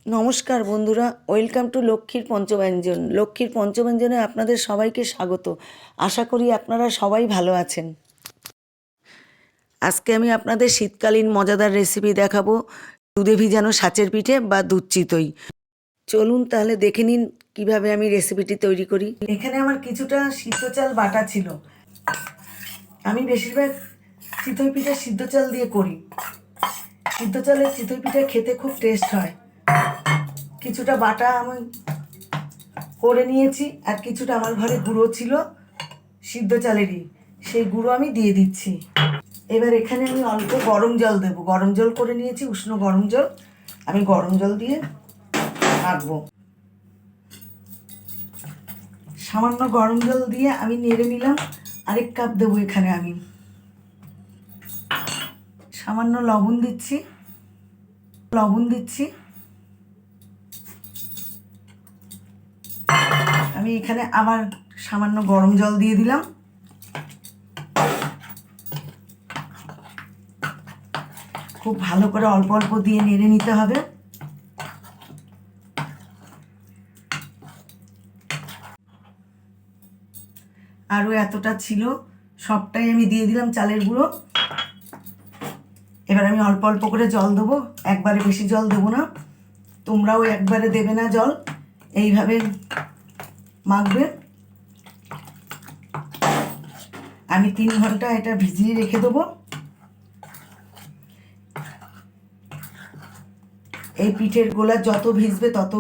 নমস্কার বন্ধুরা, welcome to লক্ষ্মীর পঞ্চব্যঞ্জন। লক্ষ্মীর পঞ্চব্যঞ্জনে আপনাদের সবাইকে স্বাগত। আশা করি আপনারা সবাই ভালো আছেন। আজকে আমি আপনাদের শীতকালীন মজাদার রেসিপি দেখাবো, দুধে ভিজানো সাঁচের পিঠে বা দুধ চিতই। চলুন তাহলে দেখে নিন কিভাবে আমি রেসিপিটি তৈরি করি। এখানে আমার কিছুটা সিদ্ধ চাল বাটা ছিল। আমি বেশিরভাগ চিতই পিঠে সিদ্ধ চাল দিয়ে করি। সিদ্ধ চালের চিতই পিঠে খেতে খুব টেস্ট হয়। কিছুটা বাটা আমি করে নিয়েছি, আর কিছুটা আমার ঘরে গুঁড়ো ছিল সিদ্ধ চালেরই, সেই গুঁড়ো আমি দিয়ে দিচ্ছি। এবার এখানে আমি অল্প গরম জল দেবো। গরম জল করে নিয়েছি, উষ্ণ গরম জল। আমি গরম জল দিয়ে রাখবো। সামান্য গরম জল দিয়ে আমি নেড়ে নিলাম। আরেক কাপ দেবো এখানে আমি। সামান্য লবণ দিচ্ছি। আমি এখানে আবার সামান্য গরম জল দিয়ে দিলাম। খুব ভালো করে অল্প অল্প দিয়ে নেড়ে নিতে হবে। আরও এতটা ছিল, সবটাই আমি দিয়ে দিলাম চালের গুঁড়ো। এবার আমি অল্প অল্প করে জল দেবো, একবারে বেশি জল দেবো না। তোমরাও একবারে দেবে না জল, এইভাবে মাখবে। আমি 3 ঘন্টা এটা ভিজিয়ে রেখে দেবো। এই পিঠের গোলা যত ভিজবে তত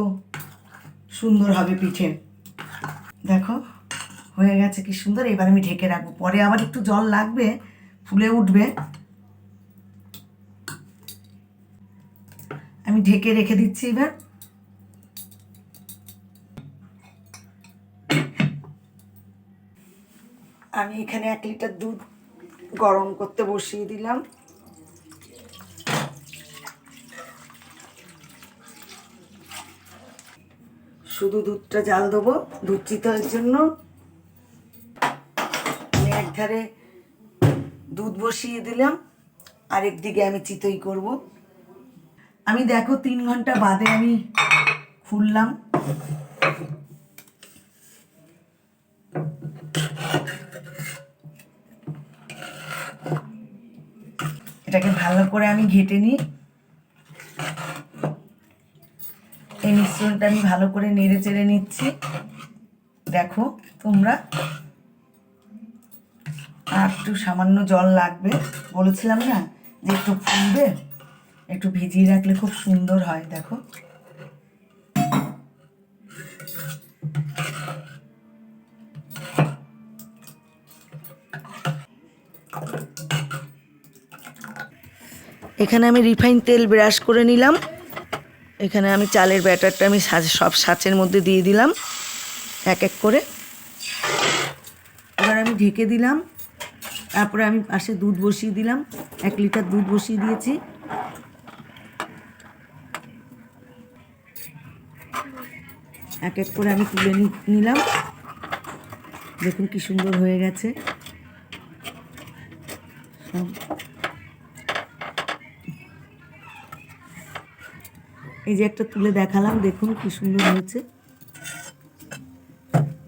সুন্দর হবে পিঠে। দেখো হয়ে গেছে কি সুন্দর। এবার আমি ঢেকে রাখবো, পরে আবার একটু জল লাগবে, ফুলে উঠবে। আমি ঢেকে রেখে দিচ্ছি। এবার আমি এখানে 1 লিটার দুধ গরম করতে বসিয়ে দিলাম। শুধু দুধটা জাল দেবো দুধ চিতইয়ের জন্য। আমি একধারে দুধ বসিয়ে দিলাম, আরেক দিকে আমি চিতই করব। আমি দেখো 3 ঘন্টা বাদে আমি খুললাম। এটাকে ভালো করে আমি ঘেটে নিই। এই মিশ্রণটা আমি ভালো করে নেড়ে চেড়ে নিচ্ছি। দেখো তোমরা, আর একটু সামান্য জল লাগবে। বলেছিলাম না যে একটু ফুলবে, একটু ভিজিয়ে রাখলে খুব সুন্দর হয়। দেখো এখানে আমি রিফাইন তেল ব্রাশ করে নিলাম। এখানে আমি চালের ব্যাটারটা আমি সব সাঁচের মধ্যে দিয়ে দিলাম এক এক করে। এবার আমি ঢেকে দিলাম। তারপরে আমি পাশে দুধ বসিয়ে দিলাম। 1 লিটার দুধ বসিয়ে দিয়েছি। এক এক করে আমি তুলে নিলাম। দেখুন কি সুন্দর হয়ে গেছে সব। এই যে একটা তুলে দেখালাম, দেখুন কি সুন্দর হয়েছে।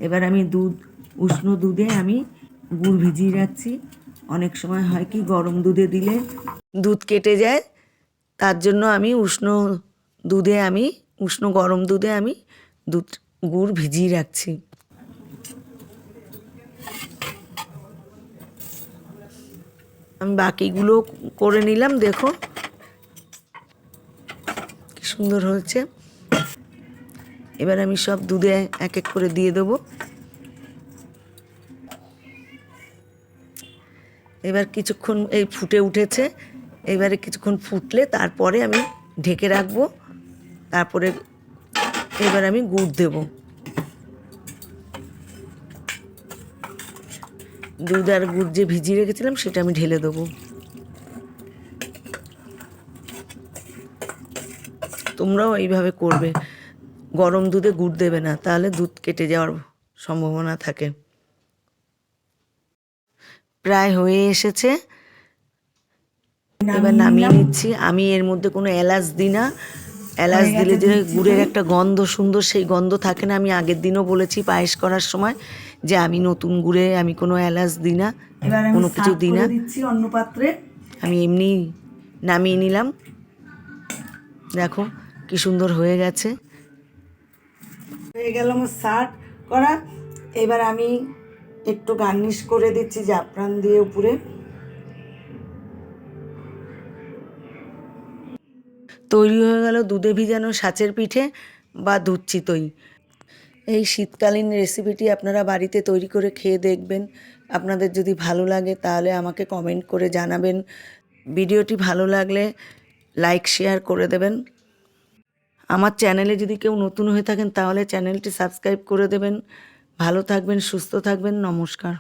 এবার আমি উষ্ণ দুধে আমি গুড় ভিজিয়ে রাখছি। অনেক সময় হয় কি গরম দুধে দিলে দুধ কেটে যায়, তার জন্য আমি উষ্ণ গরম দুধে আমি গুড় ভিজিয়ে রাখছি। আমি বাকিগুলো করে নিলাম। দেখো কি সুন্দর হয়েছে। এবার আমি সব দুধে এক এক করে দিয়ে দেবো। এবার কিছুক্ষণ এই ফুটে উঠেছে। এবারে কিছুক্ষণ ফুটলে তারপরে আমি ঢেকে রাখবো। তারপরে এবার আমি গুড় দেব। দুধ আর গুড় যে ভিজিয়ে রেখেছিলাম সেটা আমি ঢেলে দেবো। তোমরাও এইভাবে করবে। গরম দুধে গুড় দেবে না, তাহলে দুধ কেটে যাওয়ার সম্ভাবনা থাকে। প্রায় হয়ে এসেছে। এবার নামিয়ে নিচ্ছি। আমি এর মধ্যে কোনো এলাচ দিই না, এলাচ দিলে যে গুড়ের একটা গন্ধ সুন্দর, সেই গন্ধ থাকে না। আমি আগের দিনও বলেছি পায়েস করার সময় যে আমি নতুন গুড়ে আমি কোনো এলাচ দিই না, কোনো কিছু দিই না। দিচ্ছি অন্য পাত্রে, আমি এমনি নামিয়ে নিলাম। দেখো কি সুন্দর হয়ে গেছে, হয়ে গেল আমার সার্ভ করা। এবার আমি একটু গার্নিশ করে দিচ্ছি জাফরান দিয়ে উপরে। তৈরি হয়ে গেল দুধে ভিজানো ছাঁচের পিঠে বা দুধ চিতই। এই শীতকালীন রেসিপিটি আপনারা বাড়িতে তৈরি করে খেয়ে দেখবেন। আপনাদের যদি ভালো লাগে তাহলে আমাকে কমেন্ট করে জানাবেন। ভিডিওটি ভালো লাগলে লাইক শেয়ার করে দেবেন। আমার চ্যানেলে যদি কেউ নতুন হয়ে থাকেন তাহলে চ্যানেলটি সাবস্ক্রাইব করে দেবেন। ভালো থাকবেন, সুস্থ থাকবেন। নমস্কার।